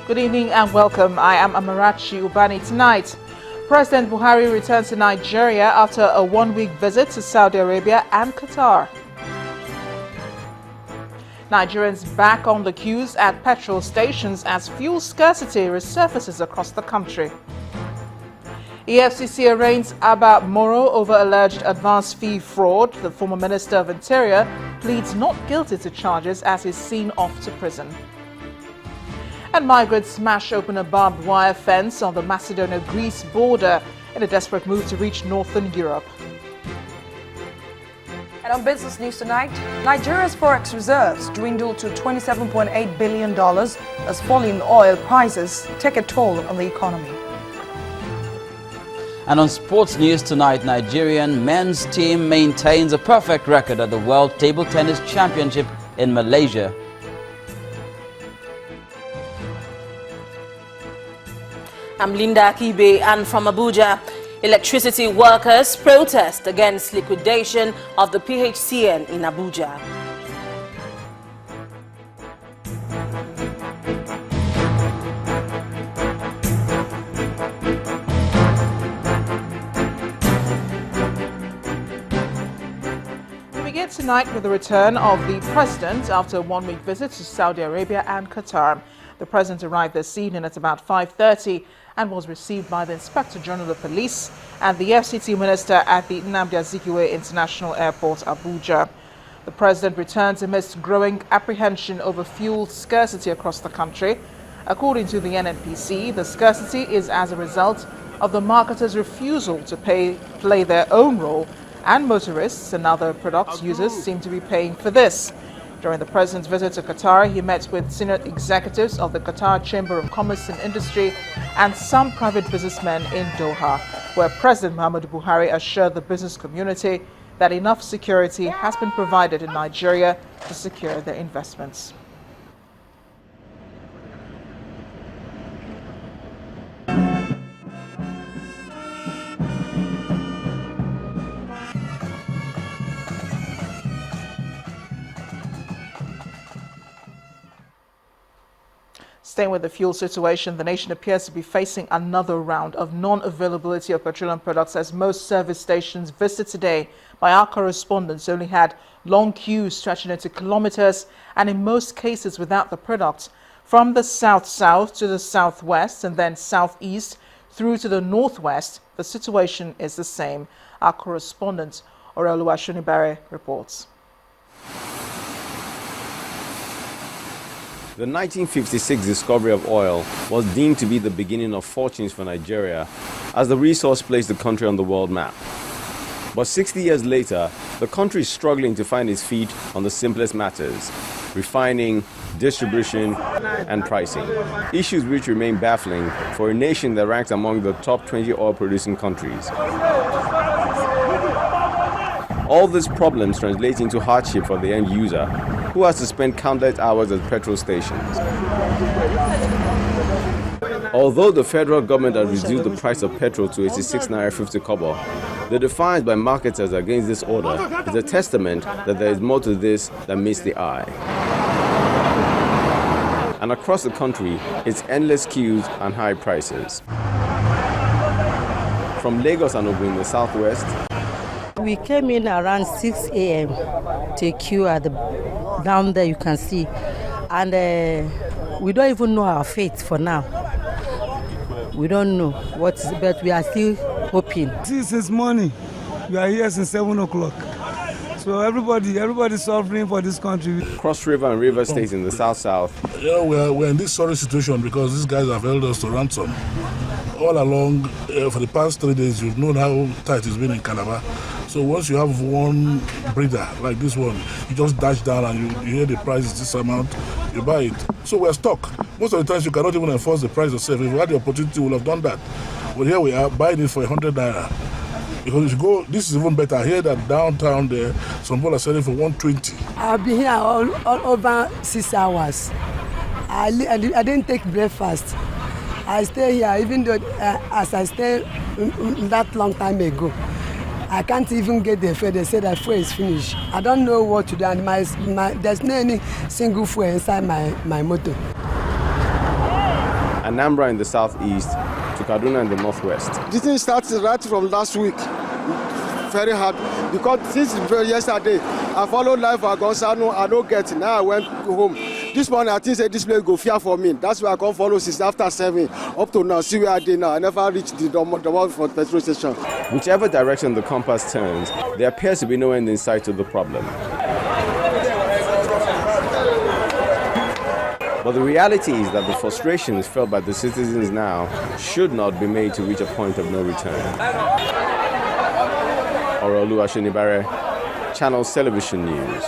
Good evening and welcome. I am Amarachi Ubani. Tonight, President Buhari returns to Nigeria after a one-week visit to Saudi Arabia and Qatar. Nigerians back on the queues at petrol stations as fuel scarcity resurfaces across the country. EFCC arraigns Abba Moro over alleged advance fee fraud. The former Minister of Interior pleads not guilty to charges as he's seen off to prison. And migrants smash open a barbed wire fence on the Macedonia-Greece border in a desperate move to reach northern Europe. And on business news tonight, Nigeria's forex reserves dwindle to $27.8 billion as falling oil prices take a toll on the economy. And on sports news tonight, Nigerian men's team maintains a perfect record at the World Table Tennis Championship in Malaysia. I'm Linda Akibe, and from Abuja, electricity workers protest against liquidation of the PHCN in Abuja. We begin tonight with the return of the president after a one-week visit to Saudi Arabia and Qatar. The president arrived this evening at about 5:30 and was received by the Inspector General of Police and the FCT Minister at the Nnamdi Azikiwe International Airport, Abuja. The president returns amidst growing apprehension over fuel scarcity across the country. According to the NNPC, the scarcity is as a result of the marketers' refusal to play their own role, and motorists and other product users seem to be paying for this. During the president's visit to Qatar, he met with senior executives of the Qatar Chamber of Commerce and Industry and some private businessmen in Doha, where President Muhammadu Buhari assured the business community that enough security has been provided in Nigeria to secure their investments. Staying with the fuel situation, the nation appears to be facing another round of non-availability of petroleum products as most service stations visited today by our correspondents only had long queues stretching into kilometers and in most cases without the product. From the south-south to the southwest and then southeast through to the northwest, the situation is the same. Our correspondent Oreoluwa Shunibare reports. The 1956 discovery of oil was deemed to be the beginning of fortunes for Nigeria as the resource placed the country on the world map. But 60 years later, the country is struggling to find its feet on the simplest matters: refining, distribution, and pricing. Issues which remain baffling for a nation that ranks among the top 20 oil-producing countries. All these problems translate into hardship for the end user, who has to spend countless hours at petrol stations. Although the federal government has reduced the price of petrol to 86 naira 50 kobo, the defiance by marketers against this order is a testament that there is more to this than meets the eye. And across the country, it's endless queues and high prices. From Lagos and Ogun in the southwest, we came in around 6 a.m. to queue at the down there you can see, and we don't even know our fate for now. We don't know what is, but we are still hoping. Since morning, we are here since 7 o'clock. So everybody's suffering for this country. Cross River and River State in the south-south. Yeah, we're in this sorry situation because these guys have held us to ransom. All along, for the past 3 days, you've known how tight it's been in Calabar. So once you have one breeder like this one, you just dash down and you hear the price is this amount, you buy it. So we're stuck. Most of the times you cannot even enforce the price yourself. If you had the opportunity, we would have done that. But here we are buying it for 100 naira. Because if you go, this is even better. I hear that downtown there, some people are selling for 120. I've been here all over 6 hours. I didn't take breakfast. I stay here, even though as I stayed that long time ago. I can't even get the fuel. They said that fuel is finished. I don't know what to do, and there's no any single fuel inside my motor. Anambra in the southeast to Kaduna in the northwest. This thing started right from last week. Very hard because since yesterday I followed live Agons. I don't get it. Now I went home. This morning I think say this place go fear for me. That's why I come follow since after 7 up to now. See where I did now. I never reached the one for the petrol station. Whichever direction the compass turns, there appears to be no end in sight to the problem. But the reality is that the frustrations felt by the citizens now should not be made to reach a point of no return. Orolu Ashinibare, Channels Television News.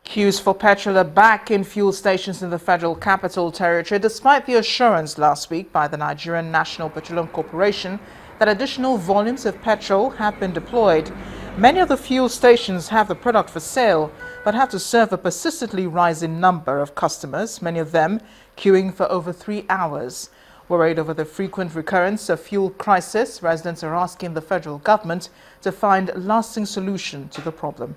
Queues for petrol are back in fuel stations in the Federal Capital Territory, despite the assurance last week by the Nigerian National Petroleum Corporation that additional volumes of petrol have been deployed. Many of the fuel stations have the product for sale, but have to serve a persistently rising number of customers, many of them queuing for over 3 hours. Worried over the frequent recurrence of fuel crisis, residents are asking the federal government to find a lasting solution to the problem.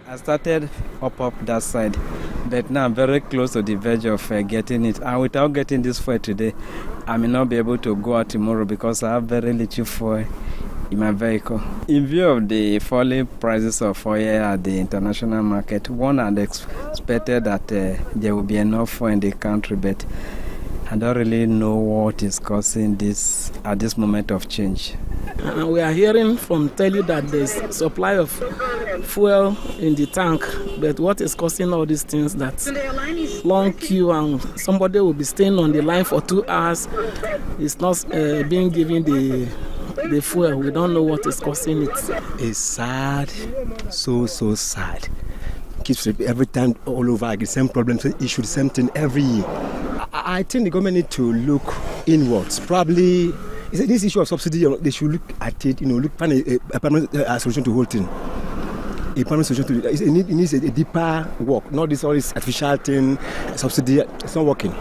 I started up that side, but now I'm very close to the verge of getting it. And without getting this fuel today, I may not be able to go out tomorrow because I have very little fuel in my vehicle. In view of the falling prices of oil at the international market, one had expected that there will be enough fuel in the country, but I don't really know what is causing this at this moment of change. We are hearing from tell you that there's supply of fuel in the tank, but what is causing all these things? That long queue and somebody will be staying on the line for 2 hours. It's not being given the fuel. We don't know what is causing it. It's sad, so sad. Keeps every time all over the same problems, issue, the same thing every year. I think the government need to look inwards. Probably this issue of subsidy, they should look at it, find a permanent solution to the whole thing. A permanent solution to it. It needs a deeper work, not all this artificial thing, subsidy. It's not working.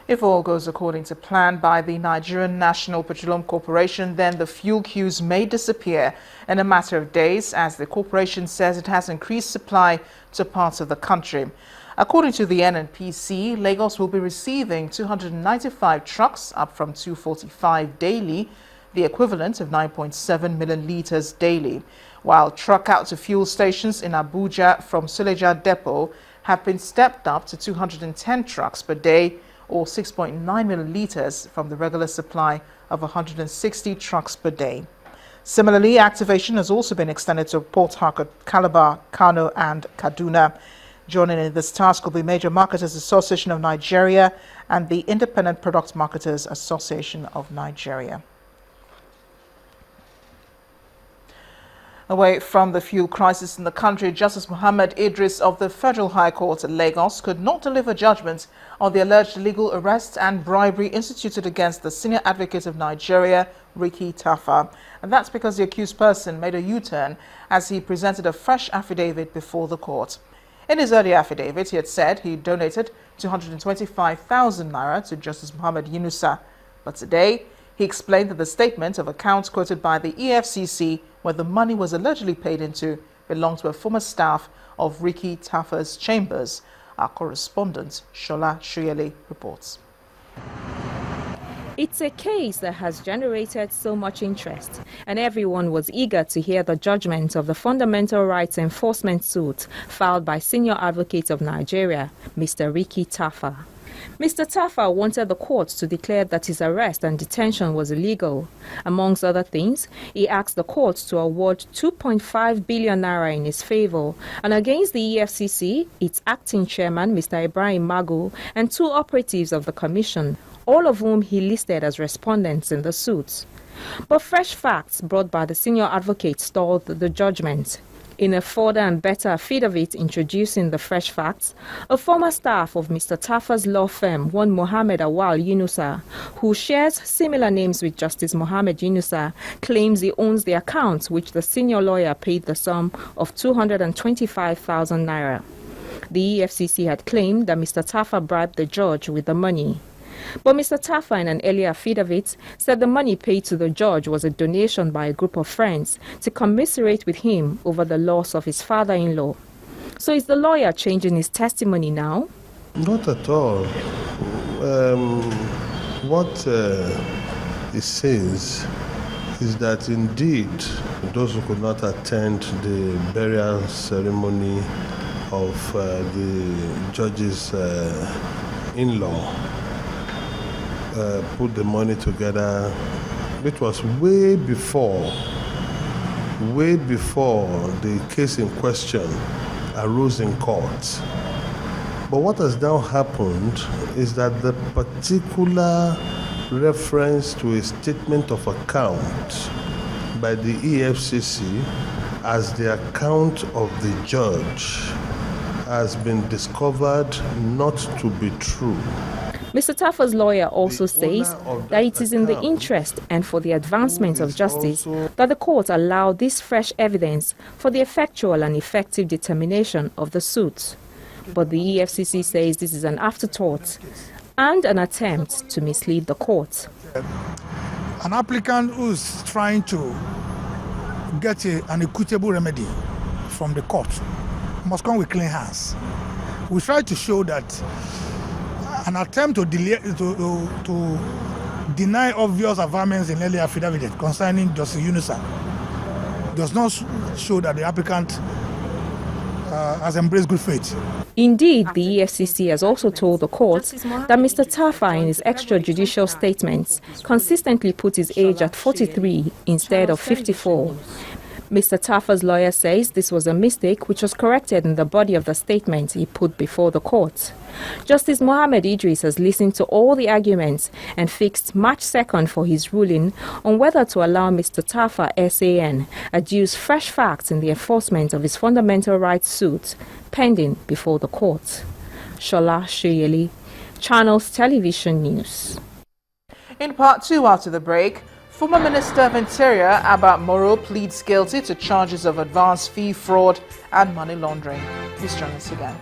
If all goes according to plan by the Nigerian National Petroleum Corporation, then the fuel queues may disappear in a matter of days, as the corporation says it has increased supply to parts of the country. According to the NNPC, Lagos will be receiving 295 trucks, up from 245 daily, the equivalent of 9.7 million litres daily, while truck out to fuel stations in Abuja from Suleja Depot have been stepped up to 210 trucks per day, or 6.9 million litres from the regular supply of 160 trucks per day. Similarly, activation has also been extended to Port Harcourt, Calabar, Kano and Kaduna. Joining in this task will be Major Marketers Association of Nigeria and the Independent Product Marketers Association of Nigeria. Away from the fuel crisis in the country, Justice Muhammad Idris of the Federal High Court in Lagos could not deliver judgment on the alleged illegal arrest and bribery instituted against the senior advocate of Nigeria, Ricky Tafa. And that's because the accused person made a U-turn as he presented a fresh affidavit before the court. In his earlier affidavit, he had said he donated 225,000 naira to Justice Muhammad Yunusa. But today, he explained that the statement of accounts quoted by the EFCC, where the money was allegedly paid into, belonged to a former staff of Ricky Tafa's chambers. Our correspondent, Shola Shuyeli, reports. It's a case that has generated so much interest, and everyone was eager to hear the judgment of the fundamental rights enforcement suit filed by Senior Advocate of Nigeria, Mr. Ricky Tafa. Mr. Tafa wanted the court to declare that his arrest and detention was illegal. Amongst other things, he asked the court to award 2.5 billion naira in his favor, and against the EFCC, its acting chairman, Mr. Ibrahim Magu, and 2 operatives of the commission, all of whom he listed as respondents in the suit. But fresh facts brought by the senior advocate stalled the judgment. In a further and better affidavit introducing the fresh facts, a former staff of Mr. Tafa's law firm, one Mohammed Awal Yunusa, who shares similar names with Justice Mohammed Yunusa, claims he owns the account which the senior lawyer paid the sum of 225,000 naira. The EFCC had claimed that Mr. Tafa bribed the judge with the money. But Mr. Tafa, in an earlier affidavit, said the money paid to the judge was a donation by a group of friends to commiserate with him over the loss of his father-in-law. So is the lawyer changing his testimony now? Not at all. What it says is that indeed those who could not attend the burial ceremony of the judge's in-law put the money together. It was way before the case in question arose in court. But what has now happened is that the particular reference to a statement of account by the EFCC as the account of the judge has been discovered not to be true. Mr. Tafa's lawyer also says that it is in the interest and for the advancement of justice that the court allow this fresh evidence for the effectual and effective determination of the suit. But the EFCC says this is an afterthought and an attempt to mislead the court. An applicant who's trying to get an equitable remedy from the court must come with clean hands. We try to show that an attempt to deny obvious affirmance in earlier affidavit concerning Justice Yunusa does not show that the applicant has embraced good faith. Indeed, the EFCC has also told the court that Mr. Tafa, in his extrajudicial statements, consistently put his age at 43 instead of 54. Mr. Tafa's lawyer says this was a mistake which was corrected in the body of the statement he put before the court. Justice Mohammed Idris has listened to all the arguments and fixed March 2nd for his ruling on whether to allow Mr. Tafa SAN adduce fresh facts in the enforcement of his fundamental rights suit pending before the court. Shola Shoyeli, Channels Television News. In part 2 after the break, former Minister of Interior Abba Moro pleads guilty to charges of advance fee fraud and money laundering. Please join us again.